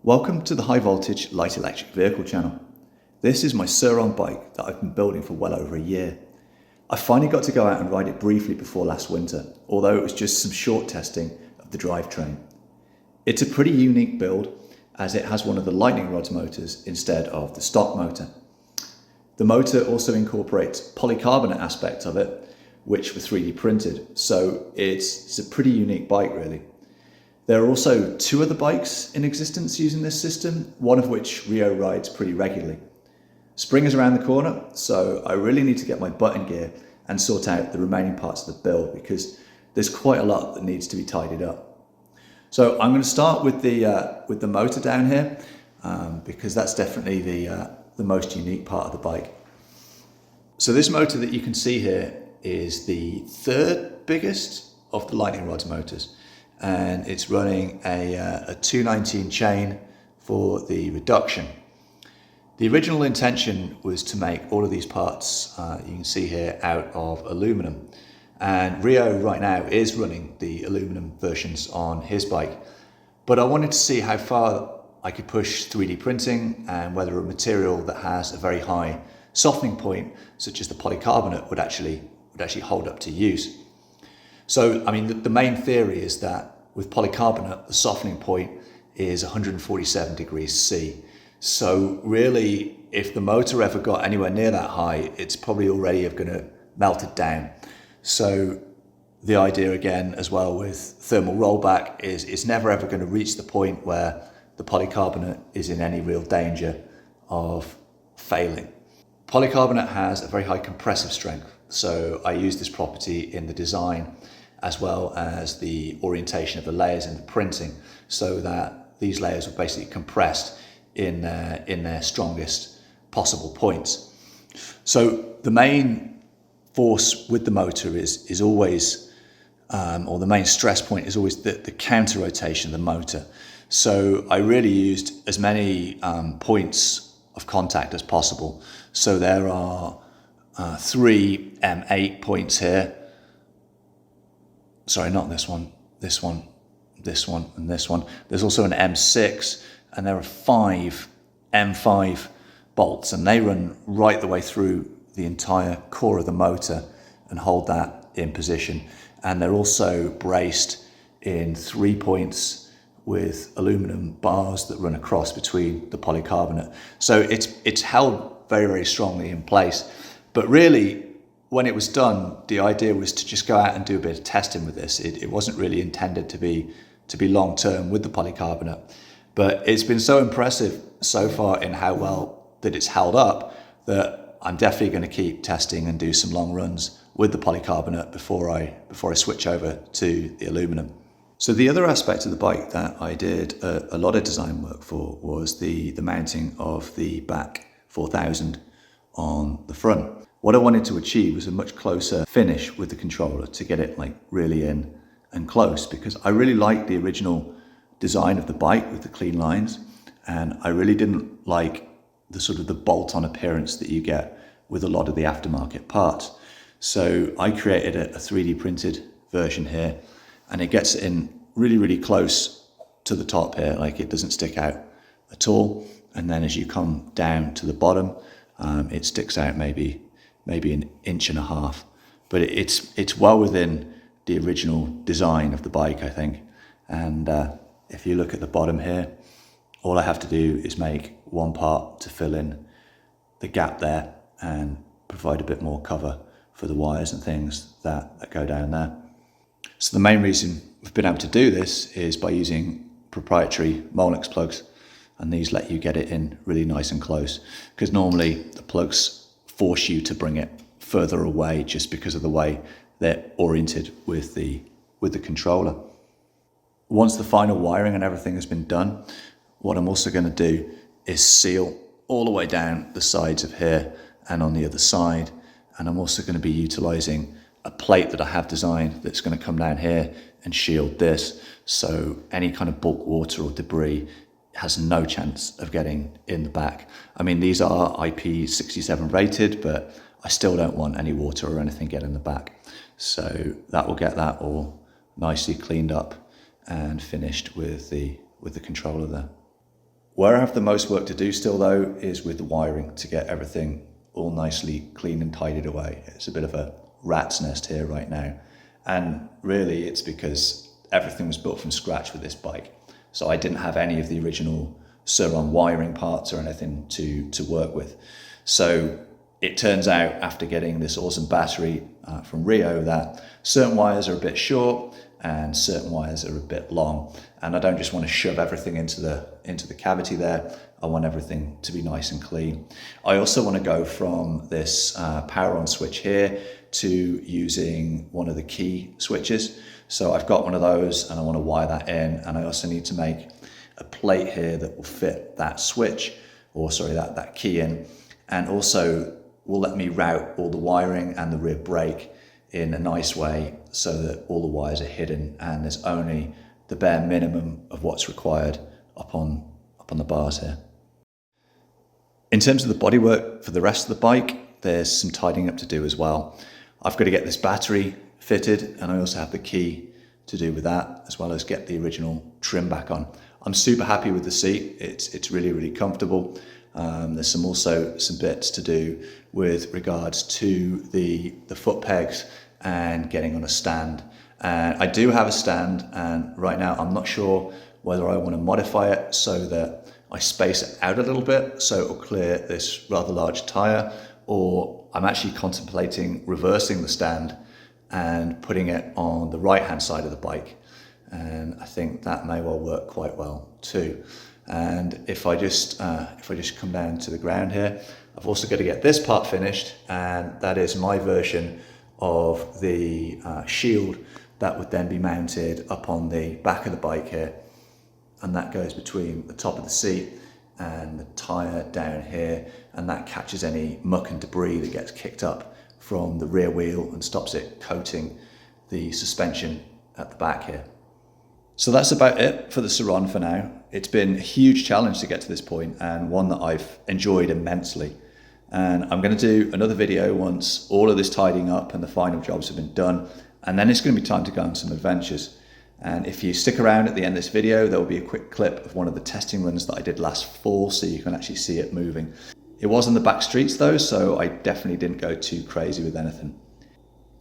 Welcome to the High Voltage Light Electric Vehicle channel. This is my Sur-Ron bike that I've been building for well over a year. I finally got to go out and ride it briefly before last winter, although it was just some short testing of the drivetrain. It's a pretty unique build as it has one of the lightning rods motors instead of the stock motor. The motor also incorporates polycarbonate aspect of it, which were 3D printed, so it's a pretty unique bike really. There are also two other bikes in existence using this system, one of which Rio rides pretty regularly. Spring is around the corner, so I really need to get my butt in gear and sort out the remaining parts of the build because there's quite a lot that needs to be tidied up. So I'm going to start with the motor down here because that's definitely the most unique part of the bike. So this motor that you can see here is the third biggest of the lightning rods motors. And it's running a 219 chain for the reduction. The original intention was to make all of these parts, you can see here, out of aluminum. And Rio right now is running the aluminum versions on his bike. But I wanted to see how far I could push 3D printing and whether a material that has a very high softening point, such as the polycarbonate, would actually hold up to use. So, I mean, the main theory is that with polycarbonate, the softening point is 147 degrees C. So really, if the motor ever got anywhere near that high, it's probably already going to melt it down. So the idea again, as well with thermal rollback, is it's never ever going to reach the point where the polycarbonate is in any real danger of failing. Polycarbonate has a very high compressive strength. So I use this property in the design as well as the orientation of the layers in the printing, so that these layers are basically compressed in their strongest possible points. So the main force with the motor is always, or the main stress point is always the counter rotation of the motor. So I really used as many points of contact as possible. So there are 3 M8 points here. Sorry, not this one, this one, this one, and this one. There's also an M6, and there are 5 M5 bolts, and they run right the way through the entire core of the motor and hold that in position. And they're also braced in 3 points with aluminum bars that run across between the polycarbonate. So it's held very, very strongly in place. But really, when it was done, the idea was to just go out and do a bit of testing with this. It wasn't really intended to be long term with the polycarbonate, but it's been so impressive so far in how well that it's held up that I'm definitely going to keep testing and do some long runs with the polycarbonate before I switch over to the aluminum. So the other aspect of the bike that I did a lot of design work for was the mounting of the back 4000 on the front. What I wanted to achieve was a much closer finish with the controller to get it like really in and close, because I really liked the original design of the bike with the clean lines, and I really didn't like the sort of the bolt-on appearance that you get with a lot of the aftermarket parts. So I created a 3D printed version here, and it gets in really, really close to the top here, like it doesn't stick out at all. And then as you come down to the bottom, it sticks out maybe 1.5 inches, but it's well within the original design of the bike, I think. And if you look at the bottom here, all I have to do is make one part to fill in the gap there and provide a bit more cover for the wires and things that go down there. So the main reason we've been able to do this is by using proprietary Molex plugs, and these let you get it in really nice and close, because normally the plugs force you to bring it further away just because of the way they're oriented with the controller. Once the final wiring and everything has been done, what I'm also going to do is seal all the way down the sides of here and on the other side. And I'm also going to be utilizing a plate that I have designed that's going to come down here and shield this, so any kind of bulk water or debris has no chance of getting in the back. I mean, these are IP67 rated, but I still don't want any water or anything getting in the back. So that will get that all nicely cleaned up and finished with the controller there. Where I have the most work to do still though is with the wiring to get everything all nicely clean and tidied away. It's a bit of a rat's nest here right now. And really it's because everything was built from scratch with this bike. So I didn't have any of the original Sur-Ron wiring parts or anything to work with. So it turns out after getting this awesome battery from Rio that certain wires are a bit short and certain wires are a bit long. And I don't just want to shove everything into the cavity there. I want everything to be nice and clean. I also want to go from this power on switch here to using one of the key switches. So I've got one of those and I want to wire that in, and I also need to make a plate here that will fit that switch, or sorry, that key in, and also will let me route all the wiring and the rear brake in a nice way so that all the wires are hidden and there's only the bare minimum of what's required up on the bars here. In terms of the bodywork for the rest of the bike, there's some tidying up to do as well. I've got to get this battery fitted, and I also have the key to do with that, as well as get the original trim back on. I'm super happy with the seat. It's really, really comfortable. There's also some bits to do with regards to the foot pegs and getting on a stand. And I do have a stand, and right now I'm not sure whether I want to modify it so that I space it out a little bit so it will clear this rather large tire, or I'm actually contemplating reversing the stand and putting it on the right hand side of the bike. And I think that may well work quite well too. And if I just come down to the ground here, I've also got to get this part finished, and that is my version of the shield that would then be mounted up on the back of the bike here, and that goes between the top of the seat and the tyre down here, and that catches any muck and debris that gets kicked up from the rear wheel and stops it coating the suspension at the back here. So that's about it for the Sur-Ron for now. It's been a huge challenge to get to this point, and one that I've enjoyed immensely. And I'm going to do another video once all of this tidying up and the final jobs have been done, and then it's going to be time to go on some adventures. And if you stick around at the end of this video, there will be a quick clip of one of the testing runs that I did last fall, so you can actually see it moving. It was on the back streets though, so I definitely didn't go too crazy with anything.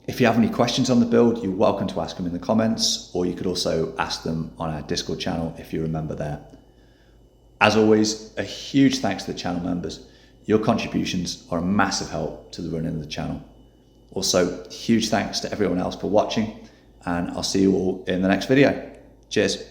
If you have any questions on the build, you're welcome to ask them in the comments, or you could also ask them on our Discord channel if you remember there. As always, a huge thanks to the channel members. Your contributions are a massive help to the running of the channel. Also, huge thanks to everyone else for watching, and I'll see you all in the next video. Cheers.